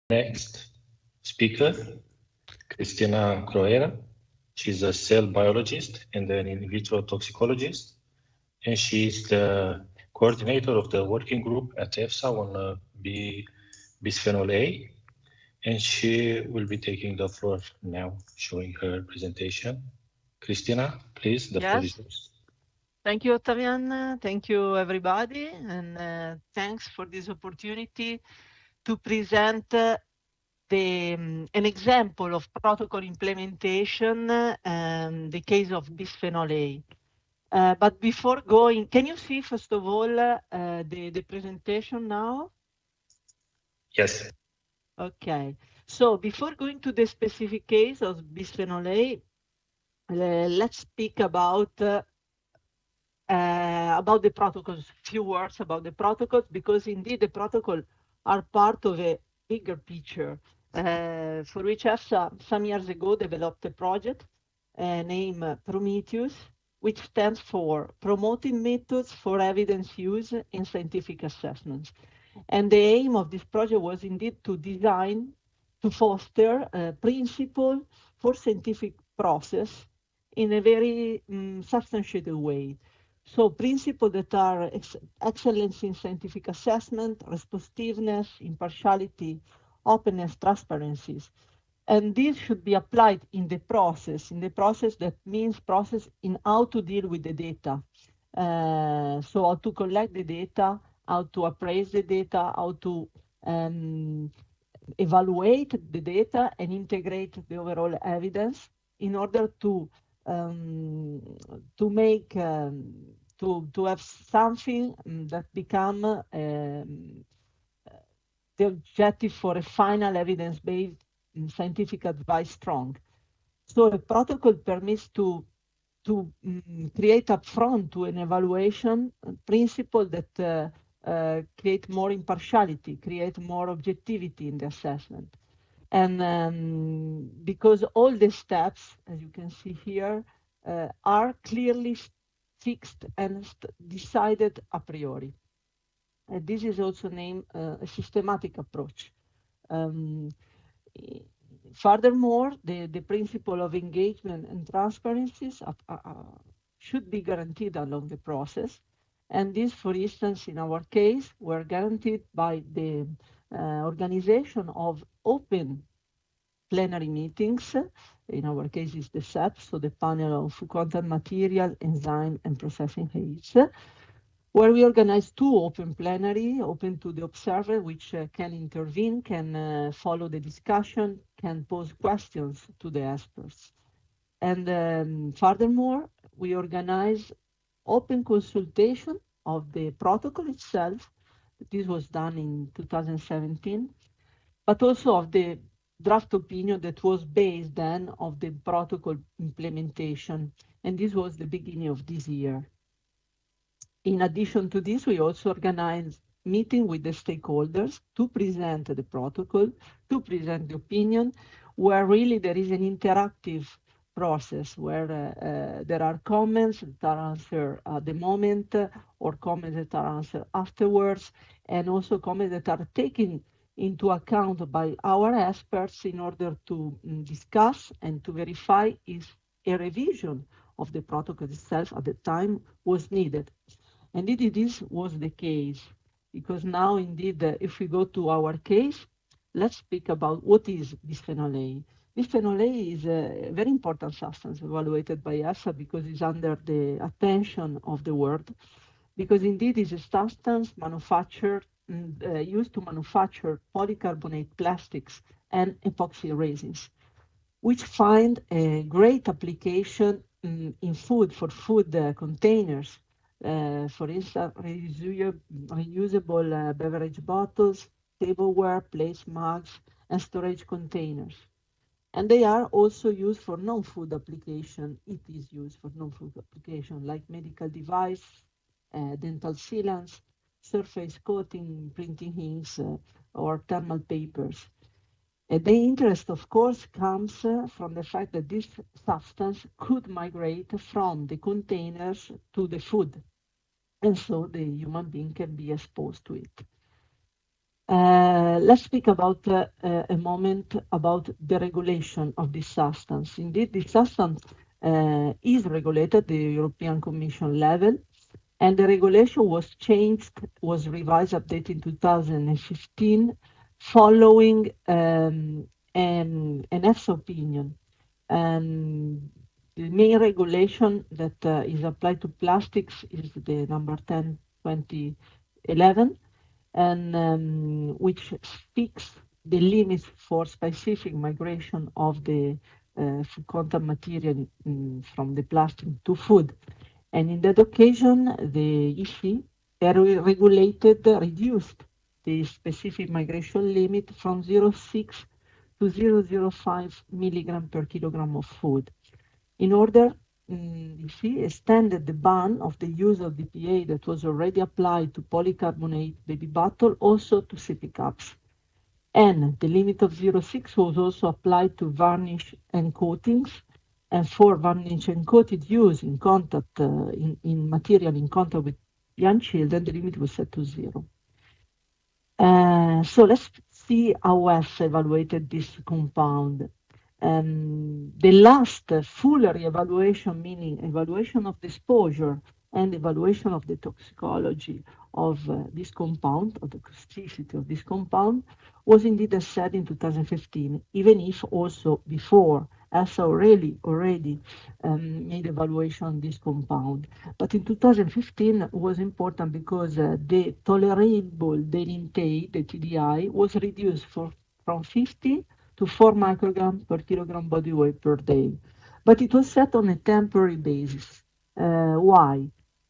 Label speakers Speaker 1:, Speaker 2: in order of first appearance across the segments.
Speaker 1: Next speaker, Cristina Croera. She's a cell biologist and an in vitro toxicologist, and she's the coordinator of the working group at EFSA on bisphenol A. And she will be taking the floor now, showing her presentation. Cristina, please, the floor is
Speaker 2: Yes,
Speaker 1: yours.
Speaker 2: thank you, Ottavian. Thank you, everybody. And thanks for this opportunity to present an example of protocol implementation, the case of bisphenol A. But before going, can you see, first of all, the presentation now?
Speaker 1: Yes.
Speaker 2: Okay. So before going to the specific case of bisphenol A, let's speak about the protocols, few words about the protocols, because indeed the protocol are part of a bigger picture for which EFSA some years ago developed a project named Prometheus, which stands for Promoting Methods for Evidence Use in Scientific Assessments. And the aim of this project was indeed to design, to foster a principle for scientific process in a very substantiated way. So principles that are excellence in scientific assessment, responsiveness, impartiality, openness, transparencies. And this should be applied in the process that means process in how to deal with the data. So how to collect the data, how to appraise the data, how to evaluate the data and integrate the overall evidence in order to make to have something that become the objective for a final evidence-based scientific advice strong. So a protocol permits to create upfront to an evaluation principle that create more impartiality, create more objectivity in the assessment. And because all the steps, as you can see here, are clearly fixed and decided a priori. And this is also named a systematic approach. Um, Furthermore, the principle of engagement and transparencies should be guaranteed along the process. And this, for instance, in our case, were guaranteed by the organization of open plenary meetings. In our case, it's the SEP, so the panel of content material, enzyme, and processing aids, where we organize two open plenary, open to the observer, which can intervene, can follow the discussion, can pose questions to the experts. And furthermore, we organize open consultation of the protocol itself. This was done in 2017, but also of the draft opinion that was based then of the protocol implementation. And this was the beginning of this year. In addition to this, we also organized meeting with the stakeholders to present the protocol, to present the opinion, where really there is an interactive process where there are comments that are answered at the moment or comments that are answered afterwards, and also comments that are taken into account by our experts in order to discuss and to verify if a revision of the protocol itself at the time was needed. And indeed, this was the case, because now, indeed, if we go to our case, let's speak about what is bisphenol A. Bisphenol A is a very important substance evaluated by EFSA because it's under the attention of the world, because indeed it's a substance manufactured, used to manufacture polycarbonate plastics and epoxy resins, which find a great application in food, for food containers. For instance, reusable beverage bottles, tableware, plates, mugs, and storage containers. And they are also used for non-food application. It is used for non-food application like medical device, dental sealants, surface coating, printing inks, or thermal papers. The interest, of course, comes from the fact that this substance could migrate from the containers to the food, and so the human being can be exposed to it. Let's speak about a moment about the regulation of this substance. Indeed, this substance is regulated at the European Commission level, and the regulation was changed, was revised, updated in 2015, following an EFSA opinion. And the main regulation that is applied to plastics is the number 10 2011, and which speaks the limits for specific migration of the food contact material from the plastic to food. And in that occasion, the EC regulated, reduced the specific migration limit from 0.6 to 0.05 milligram per kilogram of food. In order, EC extended the ban of the use of BPA that was already applied to polycarbonate baby bottle also to sippy cups. And the limit of 0.6 was also applied to varnish and coatings, and for varnish and coated use in contact, in material in contact with young children, the limit was set to 0. So let's see how EFSA evaluated this compound. The last full re-evaluation, meaning evaluation of the exposure and evaluation of the toxicology of this compound, of the toxicity of this compound, was indeed said in 2015, even if also before EFSA already made evaluation on this compound. But in 2015 was important because the tolerable daily intake, the TDI, was reduced from 50 to 4 micrograms per kilogram body weight per day. But it was set on a temporary basis. Why?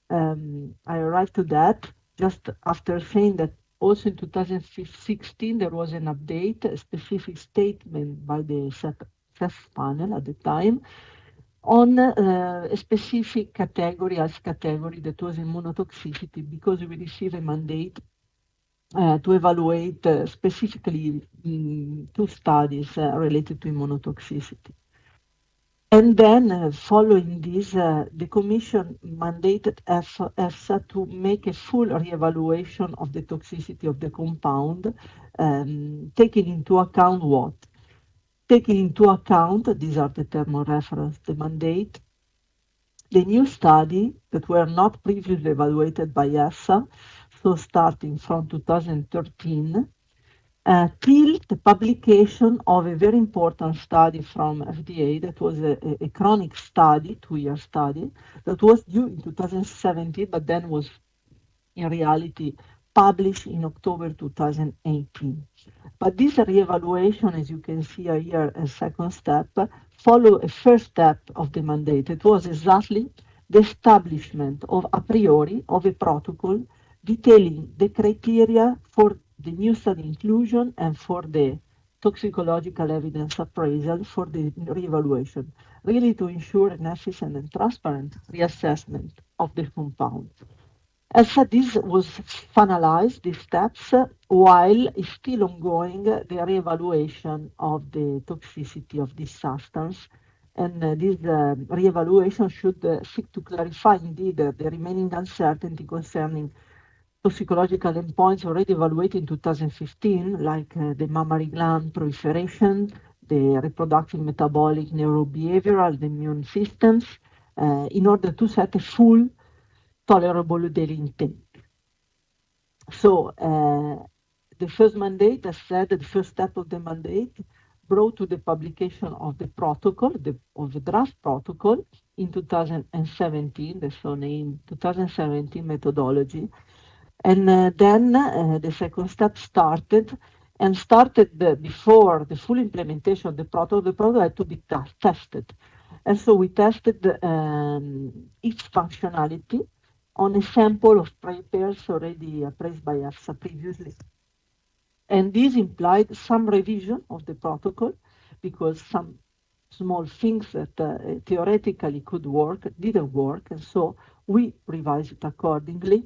Speaker 2: I arrived to that just after saying that also in 2016 there was an update, a specific statement by the CEF panel at the time on a specific category, as category that was immunotoxicity, because we received a mandate to evaluate specifically two studies related to immunotoxicity. And then, following this, the Commission mandated EFSA to make a full re-evaluation of the toxicity of the compound, taking into account what? Taking into account, these are the term of reference, the mandate, the new study that were not previously evaluated by EFSA, so starting from 2013, till the publication of a very important study from FDA that was a chronic study, 2-year study, that was due in 2017, but then was in reality published in October 2018. But this reevaluation, as you can see here, a second step, follow a first step of the mandate. It was exactly the establishment of a priori of a protocol detailing the criteria for the new study inclusion and for the toxicological evidence appraisal for the reevaluation, really to ensure an efficient and transparent reassessment of the compound. As this was finalized, these steps, while it's still ongoing, the reevaluation of the toxicity of this substance. And this reevaluation should seek to clarify indeed the remaining uncertainty concerning toxicological endpoints already evaluated in 2015, like the mammary gland proliferation, the reproductive metabolic neurobehavioral, the immune systems, in order to set a full tolerable daily intake. So the first mandate, as said, the first step of the mandate brought to the publication of the protocol, of the draft protocol in 2017, the so named 2017 methodology. And then the second step started, and started before the full implementation of the protocol had to be tested. And so we tested its functionality on a sample of pairs already appraised by EFSA previously. And this implied some revision of the protocol because some small things that theoretically could work didn't work, and so we revised it accordingly.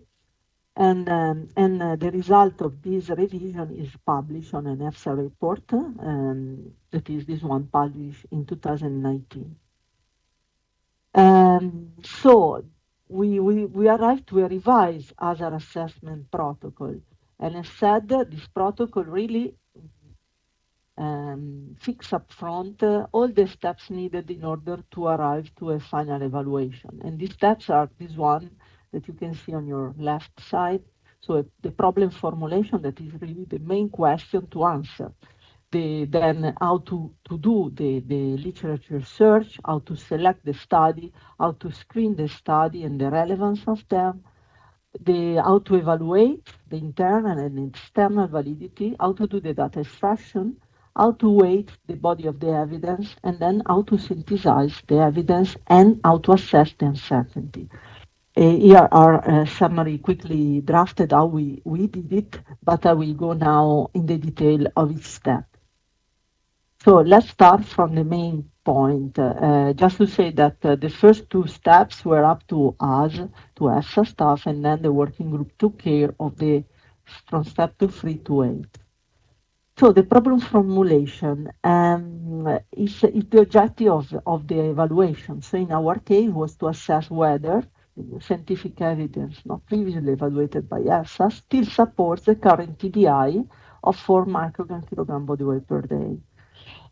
Speaker 2: And the result of this revision is published on an EFSA report, that is this one published in 2019. So we arrived to a revised hazard assessment protocol. And as said, this protocol really fix up front all the steps needed in order to arrive to a final evaluation. And these steps are this one that you can see on your left side. So the problem formulation, that is really the main question to answer. Then how to do the literature search, how to select the study, how to screen the study and the relevance of them, how to evaluate the internal and external validity, how to do the data extraction, how to weight the body of the evidence, and then how to synthesize the evidence and how to assess the uncertainty. Here are a summary quickly drafted how we did it, but I will go now in the detail of each step. So let's start from the main point. Just to say that the first two steps were up to us, to EFSA staff, and then the working group took care of the from step to 3 to 8. So the problem formulation is the objective of the evaluation. So in our case was to assess whether the scientific evidence not previously evaluated by EFSA still supports the current TDI of 4 microgram kilogram body weight per day.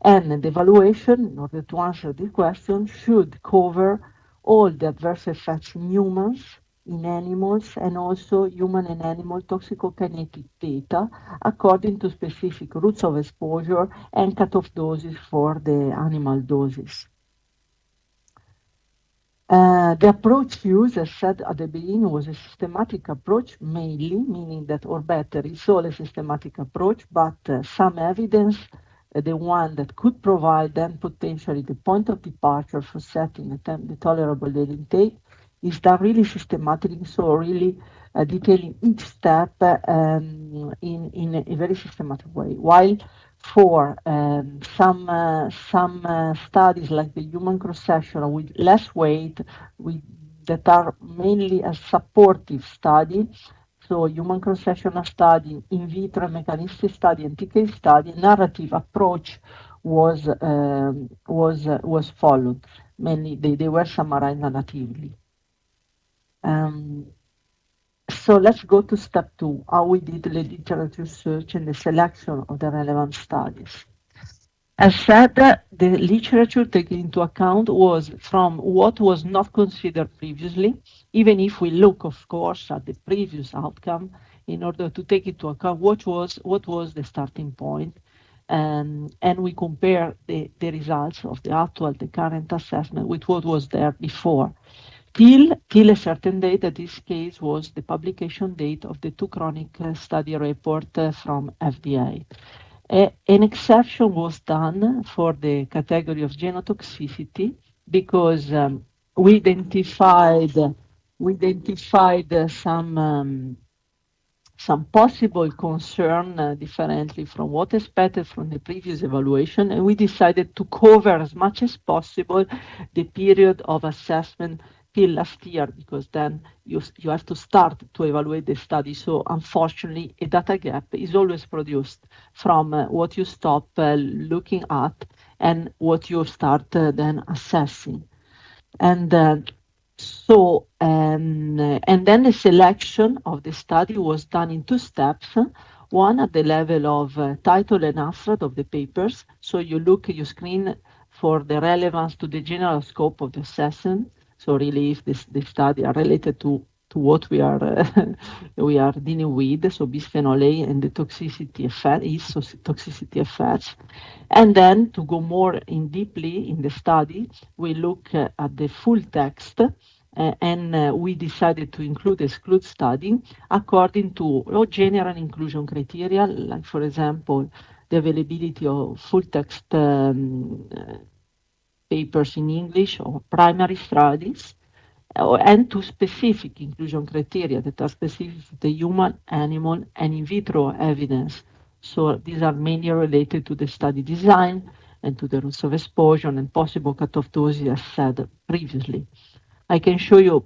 Speaker 2: And the evaluation, in order to answer this question, should cover all the adverse effects in humans, in animals, and also human and animal toxicokinetic data according to specific routes of exposure and cutoff doses for the animal doses. The approach used, as said at the beginning, was a systematic approach mainly, meaning that, or better, it's all a systematic approach, but some evidence, the one that could provide then potentially the point of departure for setting the tolerable daily intake, is done really systematically, so really detailing each step in a very systematic way. While for some studies like the human cross-section with less weight, with, that are mainly a supportive study, so human cross-sectional study, in vitro mechanistic study, and TK study, narrative approach was followed. Mainly they were summarized narratively. So let's go to step 2, how we did the literature search and the selection of the relevant studies. As said, the literature taken into account was from what was not considered previously, even if we look, of course, at the previous outcome in order to take into account what was the starting point. And we compare the results of the current assessment with what was there before. Till a certain date, in this case was the publication date of the 2 chronic study report from FDA. An exception was done for the category of genotoxicity because we identified some possible concern differently from what expected from the previous evaluation, and we decided to cover as much as possible the period of assessment till last year, because then you have to start to evaluate the study. So unfortunately, a data gap is always produced from what you stop looking at and what you start then assessing. And and then the selection of the study was done in 2 steps. One at the level of title and abstract of the papers. So you screen for the relevance to the general scope of the assessment. So really, if the study are related to what we are we are dealing with, so bisphenol A and the toxicity effect, toxicity effects. And then to go more in deeply in the study, we look at the full text and we decided to exclude study according to general inclusion criteria, like for example, the availability of full text papers in English or primary studies, and to specific inclusion criteria that are specific to the human, animal, and in vitro evidence. So these are mainly related to the study design and to the routes of exposure and possible cutoff doses, as said previously. I can show you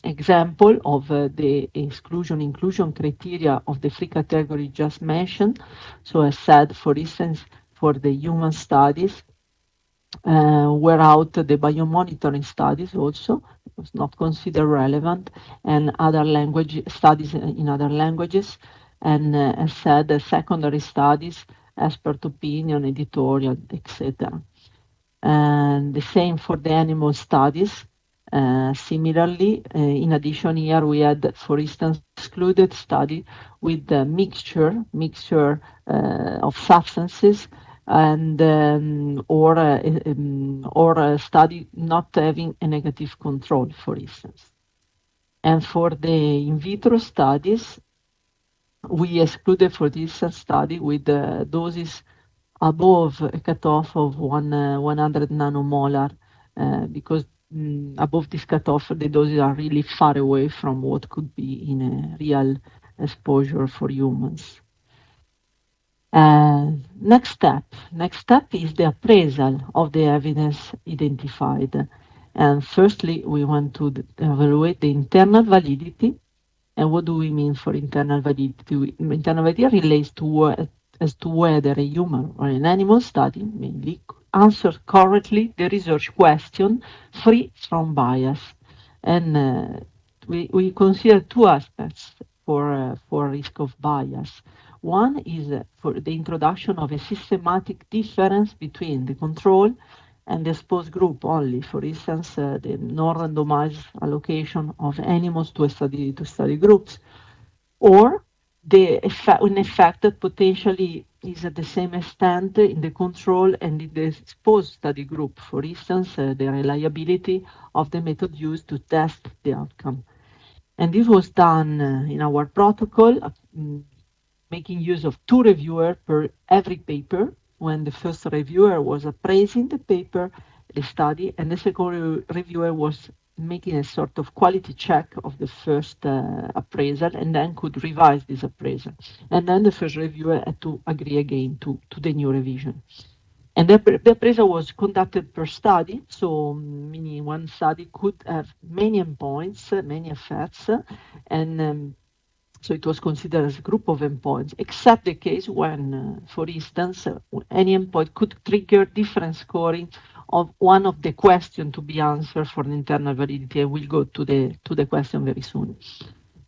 Speaker 2: example of the inclusion criteria of the 3 categories just mentioned. So as said, for instance, for the human studies, were out the biomonitoring studies also, was not considered relevant, and other language studies in other languages, and as said, secondary studies, expert opinion, editorial, etc. And the same for the animal studies. Similarly, in addition, here we had, for instance, excluded study with the mixture of substances and or a study not having a negative control, for instance. And for the in vitro studies, we excluded, for this study with doses above a cutoff of 100 nanomolar, because above this cutoff, the doses are really far away from what could be in a real exposure for humans. Next step is the appraisal of the evidence identified. And firstly, we want to evaluate the internal validity. And what do we mean for internal validity? Internal validity relates to as to whether a human or an animal study mainly answers correctly the research question free from bias. And we consider two aspects for risk of bias. One is for the introduction of a systematic difference between the control and the exposed group only. For instance, the non-randomized allocation of animals to study groups, or an effect that potentially is at the same extent in the control and in the exposed study group. For instance, the reliability of the method used to test the outcome. And this was done in our protocol, making use of 2 reviewers per every paper, when the first reviewer was appraising the paper, the study, and the second reviewer was making a sort of quality check of the first appraisal, and then could revise this appraisal. And then the first reviewer had to agree again to the new revision. And the appraisal was conducted per study, so meaning one study could have many endpoints, many effects, and so it was considered as a group of endpoints, except the case when, for instance, any endpoint could trigger different scoring of one of the questions to be answered for the internal validity. I will go to the question very soon.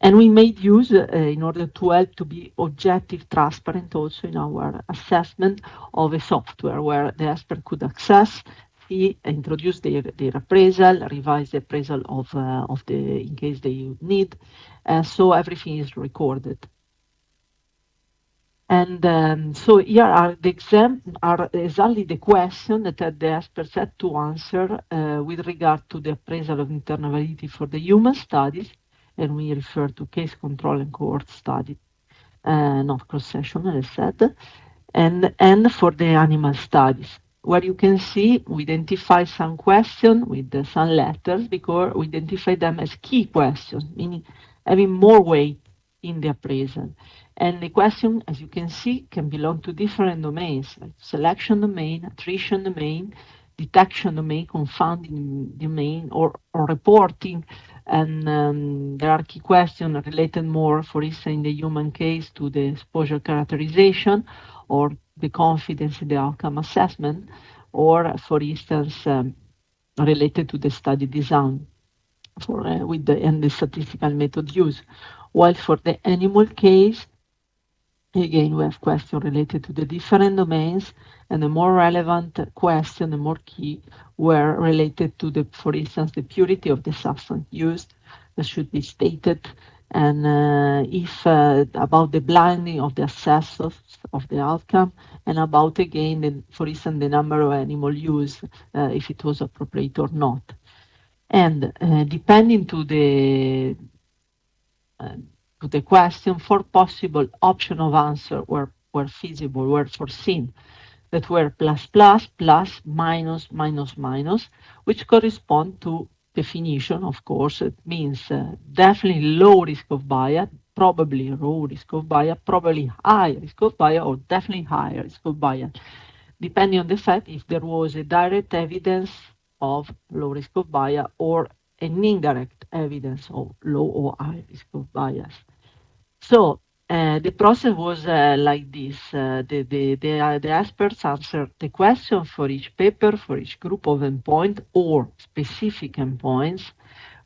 Speaker 2: And we made use, in order to help to be objective, transparent also in our assessment, of a software where the expert could access, see, introduce their appraisal, revise the appraisal of the, in case they would need. So everything is recorded. And so here are the are exactly the question that the experts had to answer with regard to the appraisal of internal validity for the human studies, and we refer to case control and cohort study, not cross-sectional, as said, and for the animal studies, where you can see we identify some questions with some letters because we identify them as key questions, meaning having more weight in the appraisal. And the question, as you can see, can belong to different domains, like selection domain, attrition domain, detection domain, confounding domain, or reporting. And there are key questions related more, for instance, in the human case, to the exposure characterization, or the confidence in the outcome assessment, or, for instance, related to the study design with the statistical method used. While for the animal case, again, we have questions related to the different domains, and the more relevant question, the more key, were related to the, for instance, the purity of the substance used, that should be stated, and if about the blinding of the assessors of the outcome, and about, again, for instance, the number of animal used, if it was appropriate or not. And depending to the question, 4 possible options of answer were feasible, were foreseen, that were plus, plus, plus, minus, minus, minus, which correspond to definition, of course. It means definitely low risk of bias, probably low risk of bias, probably high risk of bias, or definitely high risk of bias, depending on the fact if there was a direct evidence of low risk of bias or an indirect evidence of low or high risk of bias. So the process was like this. The experts answered the question for each paper, for each group of endpoint or specific endpoints,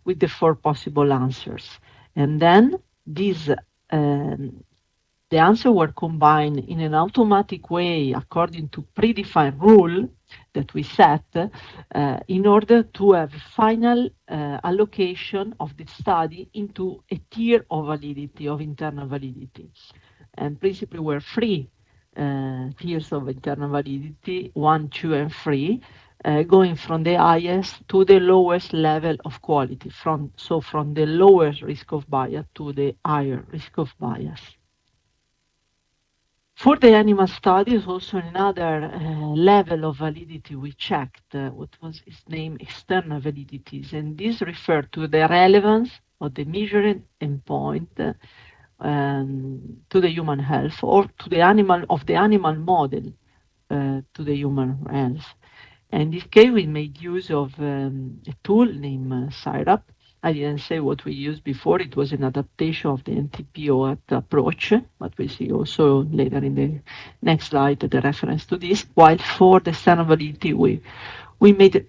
Speaker 2: with the 4 possible answers. And then these The answers were combined in an automatic way according to predefined rule that we set in order to have final allocation of the study into a tier of validity, of internal validity. And principally were three tiers of internal validity, 1, 2, and 3, going from the highest to the lowest level of quality, so from the lowest risk of bias to the higher risk of bias. For the animal studies, also another level of validity we checked, what was its name, external validities, and this referred to the relevance of the measuring endpoint to the human health or to the animal model to the human health. And in this case, we made use of a tool named SIRAP. I didn't say what we used before. It was an adaptation of the NTPO approach, but we'll see also later in the next slide the reference to this. While for the standard validity, we made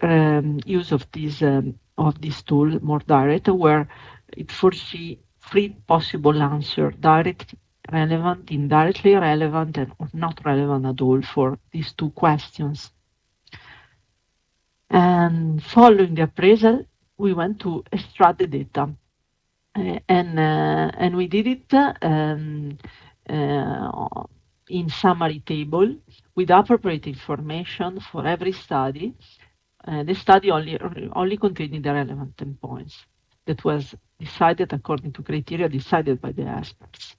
Speaker 2: use of this tool more direct, where it foresees three possible answers: direct, relevant, indirectly relevant, and or not relevant at all for these two questions. And following the appraisal, we went to extract the data. And we did it in summary table with appropriate information for every study. The study only containing the relevant endpoints that was decided according to criteria decided by the experts.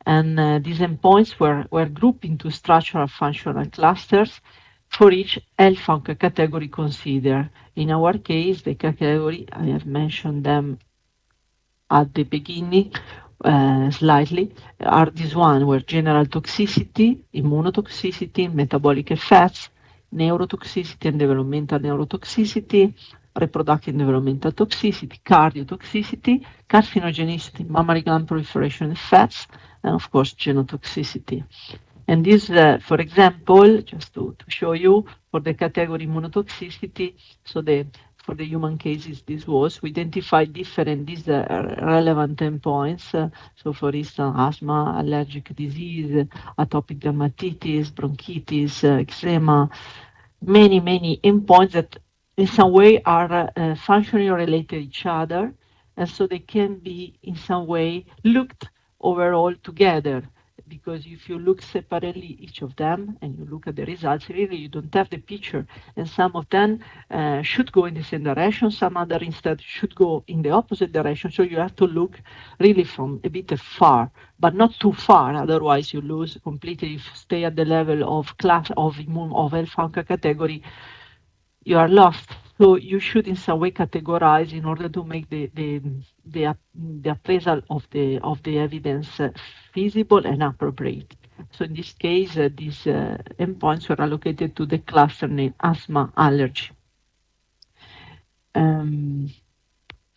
Speaker 2: And these endpoints were grouped into structural functional clusters for each health category considered. In our case, the category, I have mentioned them at the beginning slightly, are this one where general toxicity, immunotoxicity, metabolic effects, neurotoxicity and developmental neurotoxicity, reproductive and developmental toxicity, cardiotoxicity, carcinogenicity, mammary gland proliferation effects, and of course genotoxicity. And this, for example, just to show you, for the category immunotoxicity, so for the human cases, this was, we identified different, these relevant endpoints. So for instance, asthma, allergic disease, atopic dermatitis, bronchitis, eczema, many endpoints that in some way are functionally related to each other. And so they can be in some way looked overall together, because if you look separately each of them and you look at the results, really you don't have the picture. And some of them should go in the same direction, some other instead should go in the opposite direction. So you have to look really from a bit far, but not too far, otherwise you lose completely. If you stay at the level of class of immune of health category, you are lost. So you should in some way categorize in order to make the appraisal of the evidence feasible and appropriate. So in this case, these endpoints were allocated to the cluster named asthma allergy.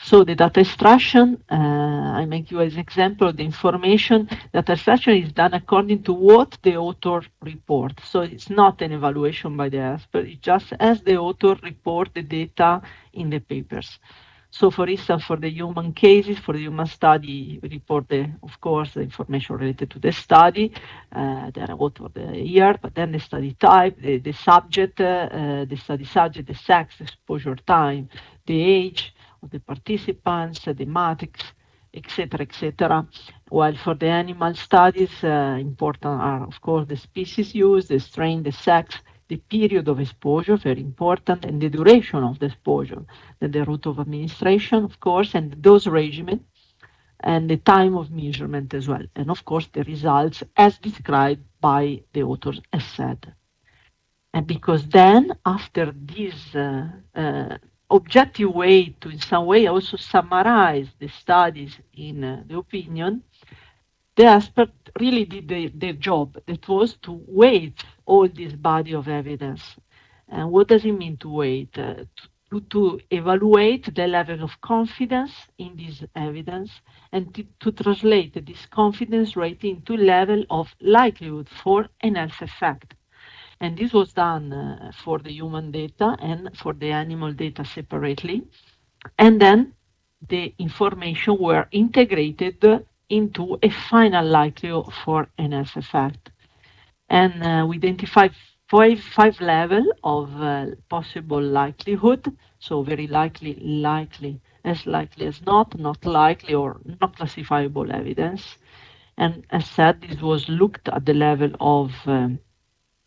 Speaker 2: So the data extraction, I make you as an example of the information. Data extraction is done according to what the author reports. So it's not an evaluation by the expert, it's just as the author report the data in the papers. So for instance, for the human cases, for the human study, we report, of course, the information related to the study, the author, the year, but then the study type, the subject, the study subject, the sex, the exposure time, the age of the participants, the matrix, etc., etc. While for the animal studies, important are, of course, the species used, the strain, the sex, the period of exposure, very important, and the duration of the exposure, the route of administration, of course, and the dose regimen, and the time of measurement as well. And of course, the results as described by the authors as said. And because then, after this objective way to, in some way, also summarize the studies in the opinion, the expert really did their job. That was to weigh all this body of evidence. And what does it mean to weigh? To evaluate the level of confidence in this evidence and to translate this confidence rate into level of likelihood for an health effect. And this was done for the human data and for the animal data separately. And then the information were integrated into a final likelihood for an health effect. And we identified five level of possible likelihood. So very likely, likely, as likely as not likely, or not classifiable evidence. And as said, this was looked at the level of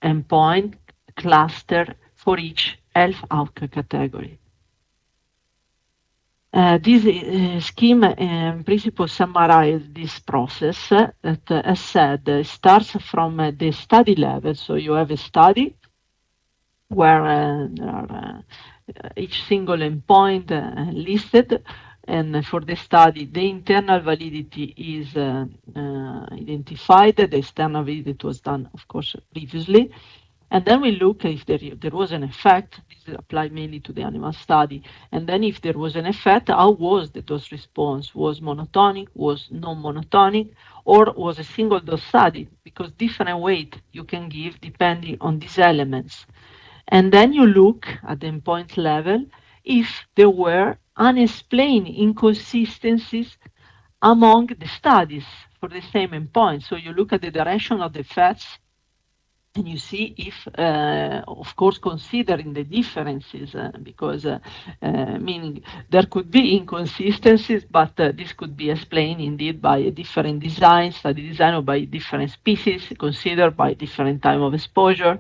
Speaker 2: endpoint cluster for each health outcome category. This scheme in principle summarize this process that, as said, starts from the study level. So you have a study where there are each single endpoint listed, and for the study, the internal validity is identified. The external validity was done, of course, previously. And then we look if there was an effect. This applied mainly to the animal study. And then if there was an effect, how was the dose response? Was monotonic, was non-monotonic, or was a single dose study? Because different weight you can give depending on these elements. And then you look at the endpoint level if there were unexplained inconsistencies among the studies for the same endpoint. So you look at the direction of the effects, and you see if, of course, considering the differences, because meaning there could be inconsistencies, but this could be explained indeed by a different design, study design, or by different species considered by different time of exposure.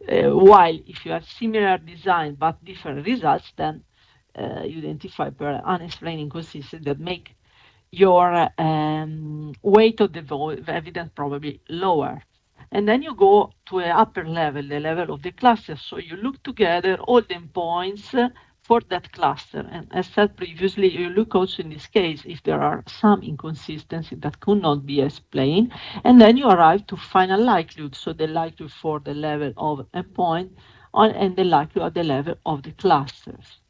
Speaker 2: While if you have similar design but different results, then you identify per unexplained inconsistencies that make your weight of the evidence probably lower. And then you go to an upper level, the level of the cluster. So you look together all the endpoints for that cluster. And as said previously, you look also in this case if there are some inconsistencies that could not be explained. And then you arrive to final likelihood. So the likelihood for the level of endpoint and the likelihood at the level of the clusters.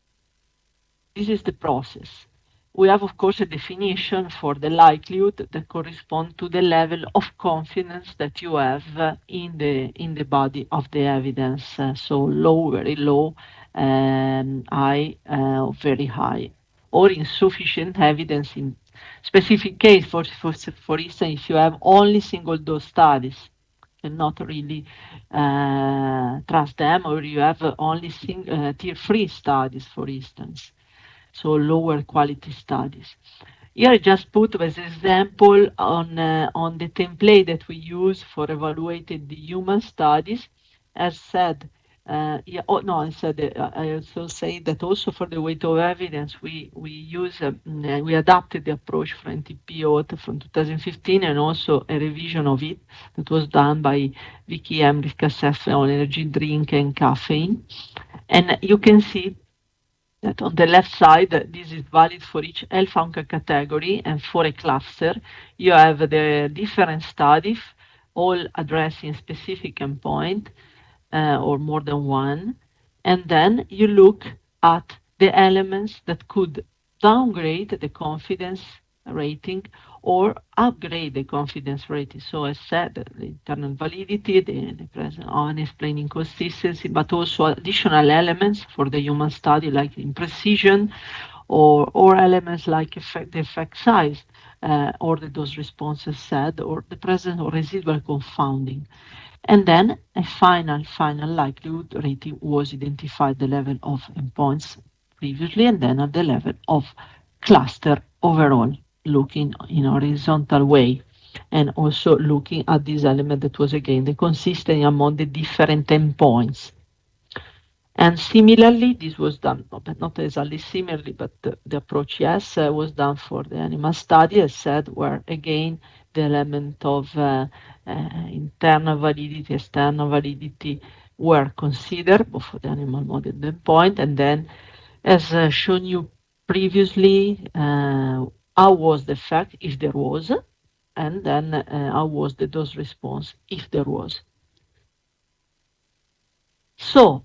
Speaker 2: This is the process. We have, of course, a definition for the likelihood that corresponds to the level of confidence that you have in the body of the evidence. So low, very low, high, very high, or insufficient evidence in specific case. For instance, if you have only single dose studies, cannot really trust them, or you have only tier 3 studies, for instance, so lower quality studies. Here I just put as example on the template that we use for evaluating the human studies. As said, yeah, oh no, I said I also say that also for the weight of evidence we use we adapted the approach for NTP OAT from 2015, and also a revision of it that was done by Vicky Emrich assessment on energy drink and caffeine. And you can see that on the left side, this is valid for each health outcome category, and for a cluster, you have the different studies, all addressing specific endpoint, or more than one. And then you look at the elements that could downgrade the confidence rating or upgrade the confidence rating. So as said, the internal validity, the present unexplained inconsistency, but also additional elements for the human study, like imprecision, or elements like the effect size, or the dose response as said, or the presence of residual confounding. And then a final likelihood rating was identified the level of endpoints previously, and then at the level of cluster overall, looking in a horizontal way, and also looking at this element that was again the consistency among the different endpoints. And similarly, this was done, but not exactly similarly, but the approach, yes, was done for the animal study, as said, where again the element of internal validity, external validity were considered, both for the animal model endpoint, and then, as shown you previously, how was the effect, if there was, and then how was the dose response, if there was. So,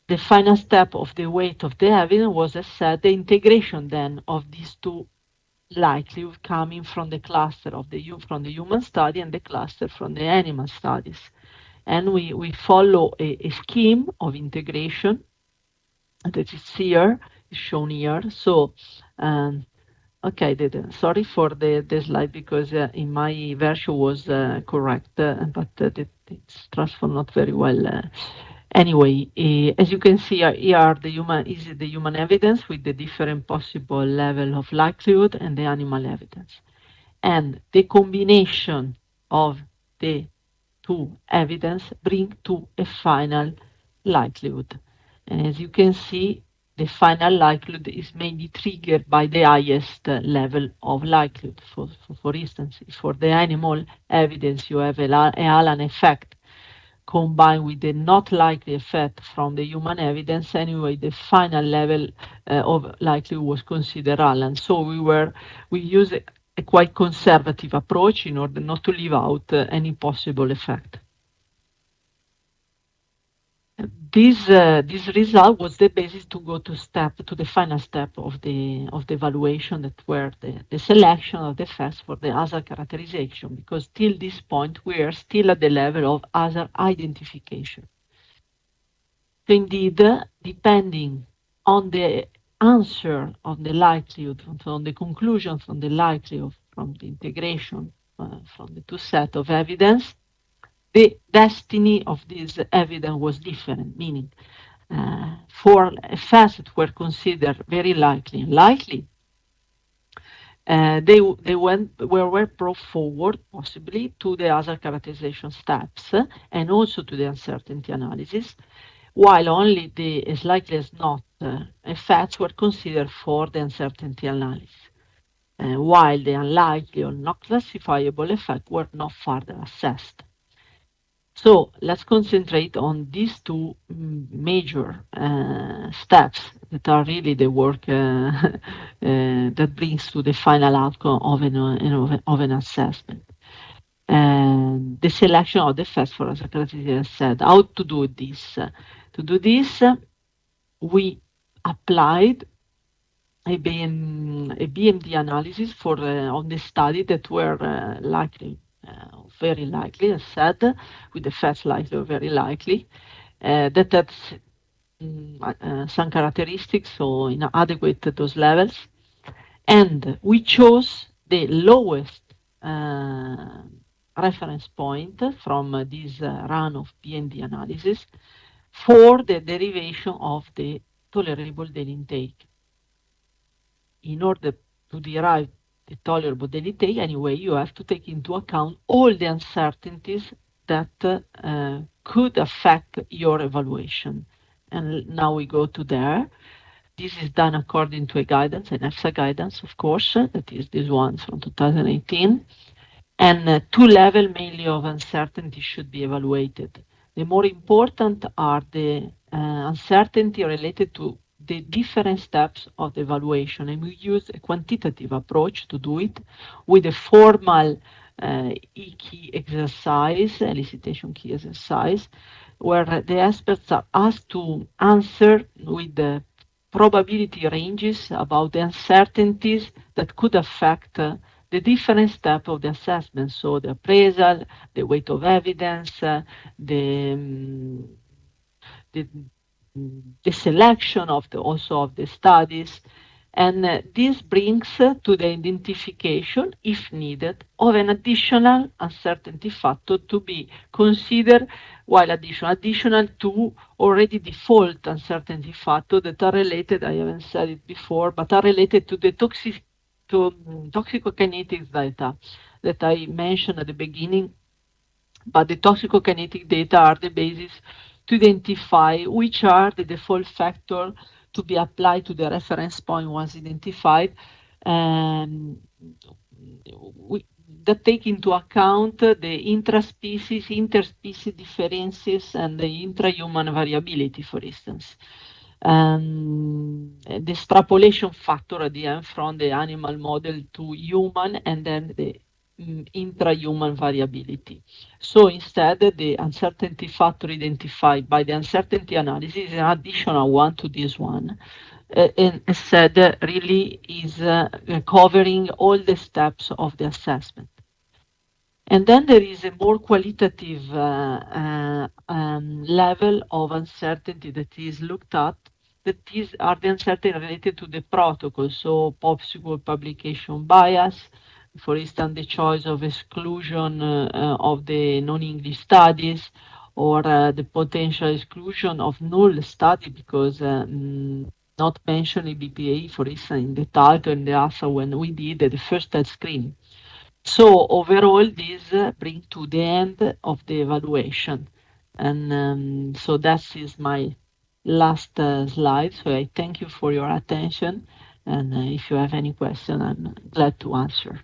Speaker 2: the final step of the weight of the evidence was, as said, the integration then of these two likelihood coming from the cluster of from the human study and the cluster from the animal studies. And we follow a scheme of integration that is here, is shown here. So Okay, sorry for the slide because in my version was correct, but it's transformed not very well. Anyway, as you can see, here are the human evidence with the different possible level of likelihood and the animal evidence. And the combination of the two evidence bring to a final likelihood. And as you can see, the final likelihood is mainly triggered by the highest level of likelihood. For instance, if for the animal evidence you have a Allen effect combined with the not likely effect from the human evidence, anyway, the final level of likelihood was considered Allen. So we use a quite conservative approach in order not to leave out any possible effect. This result was the basis to go to the final step of the evaluation that were the selection of the effects for the hazard characterization, because till this point we are still at the level of hazard identification. So indeed, depending on the answer on the likelihood, on the conclusion from the likelihood from the integration from the two set of evidence, the destiny of this evidence was different, meaning for effects that were considered very likely and likely, were brought forward possibly to the other characterization steps and also to the uncertainty analysis, while only the as likely as not effects were considered for the uncertainty analysis, while the unlikely or not classifiable effects were not further assessed. So let's concentrate on these two major steps that are really the work that brings to the final outcome of an assessment. And the selection of the effects for, as I said, how to do this. To do this, we applied a BMD analysis for on the study that were likely, very likely, as said, with the effects likely or very likely, that had some characteristics, so inadequate at those levels. And we chose the lowest reference point from this run of BMD analysis for the derivation of the tolerable daily intake. In order to derive the tolerable daily intake, anyway, you have to take into account all the uncertainties that could affect your evaluation. And now we go to there. This is done according to a guidance, an EFSA guidance, of course, that is this one from 2018. And two levels mainly of uncertainty should be evaluated. The more important are the uncertainty related to the different steps of the evaluation, and we use a quantitative approach to do it with a formal key exercise, elicitation key exercise, where the experts are asked to answer with the probability ranges about the uncertainties that could affect the different steps of the assessment, so the appraisal, the weight of evidence, the, the selection of also of the studies, and this brings to the identification, if needed, of an additional uncertainty factor to be considered, while additional to already default uncertainty factor that are related, I haven't said it before, but are related to the toxicokinetics data that I mentioned at the beginning. But the toxicokinetic data are the basis to identify which are the default factor to be applied to the reference point once identified, um, that take into account the intraspecies, interspecies differences, and the intrahuman variability, for instance. The extrapolation factor at the end from the animal model to human, and then the intrahuman variability. So instead, the uncertainty factor identified by the uncertainty analysis is an additional one to this one. And instead, really is covering all the steps of the assessment. And then there is a more qualitative level of uncertainty that is looked at that these are the uncertainty related to the protocol, so possible publication bias, for instance, the choice of exclusion of the non-English studies, or the potential exclusion of null study because not mentioning BPA, for instance, in the title and the answer when we did the first test screen. So overall, this bring to the end of the evaluation. And so that is my last slide. So I thank you for your attention. And if you have any question, I'm glad to answer.